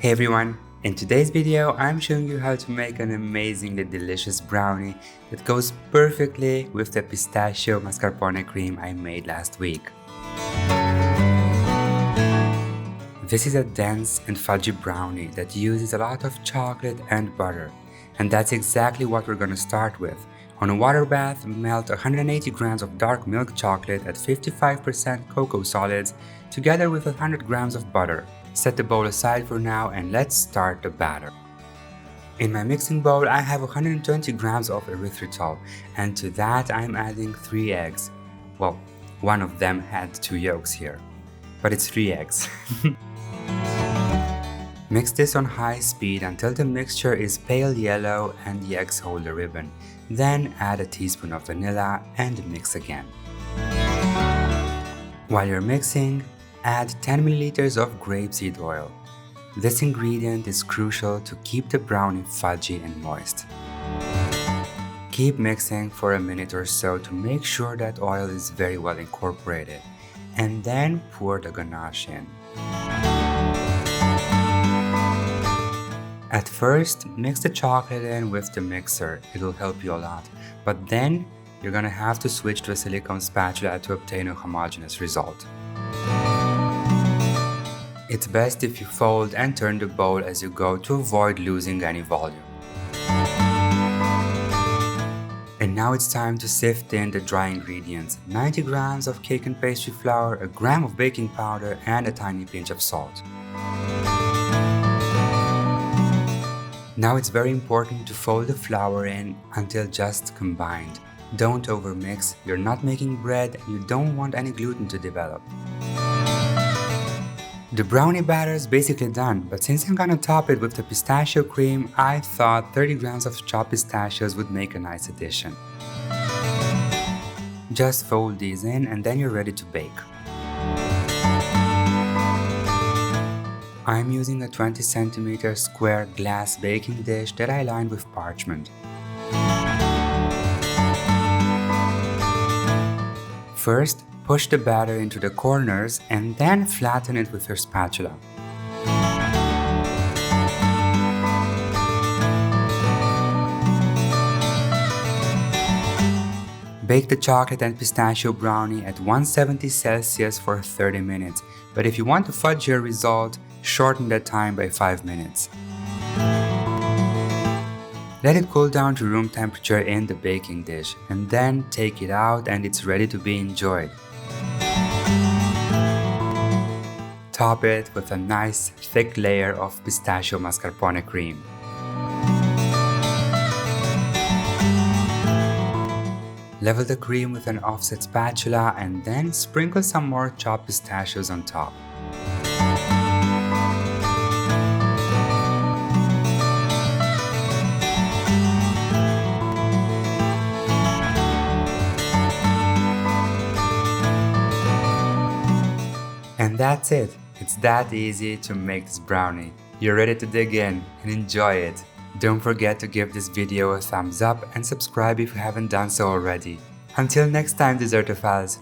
Hey everyone! In today's video, I'm showing you how to make an amazingly delicious brownie that goes perfectly with the pistachio mascarpone cream I made last week. This is a dense and fudgy brownie that uses a lot of chocolate and butter, and that's exactly what we're going to start with. On a water bath, melt 180 grams of dark milk chocolate at 55% cocoa solids together with 100 grams of butter. Set the bowl aside for now and let's start the batter. In my mixing bowl, I have 120 grams of erythritol, and to that I'm adding 3 eggs. Well, one of them had 2 yolks here, but it's 3 eggs. Mix this on high speed until the mixture is pale yellow and the eggs hold a ribbon. Then add a teaspoon of vanilla and mix again. While you're mixing, add 10 milliliters of grapeseed oil. This ingredient is crucial to keep the brownie fudgy and moist. Keep mixing for a minute or so to make sure that oil is very well incorporated, and then pour the ganache in. At first, mix the chocolate in with the mixer, it'll help you a lot, but then you're gonna have to switch to a silicone spatula to obtain a homogeneous result. It's best if you fold and turn the bowl as you go to avoid losing any volume. And now it's time to sift in the dry ingredients: 90 grams of cake and pastry flour, a gram of baking powder, and a tiny pinch of salt. Now it's very important to fold the flour in until just combined. Don't overmix, you're not making bread and you don't want any gluten to develop. The brownie batter is basically done, but since I'm gonna top it with the pistachio cream, I thought 30 grams of chopped pistachios would make a nice addition. Just fold these in and then you're ready to bake. I'm using a 20 cm square glass baking dish that I lined with parchment. First, push the batter into the corners and then flatten it with your spatula. Bake the chocolate and pistachio brownie at 170 Celsius for 30 minutes, but if you want a fudgier result, shorten that time by 5 minutes. Let it cool down to room temperature in the baking dish, and then take it out and it's ready to be enjoyed. Top it with a nice thick layer of pistachio mascarpone cream. Level the cream with an offset spatula and then sprinkle some more chopped pistachios on top. And that's it. It's that easy to make this brownie. You're ready to dig in and enjoy it. Don't forget to give this video a thumbs up and subscribe if you haven't done so already. Until next time, dessertophiles.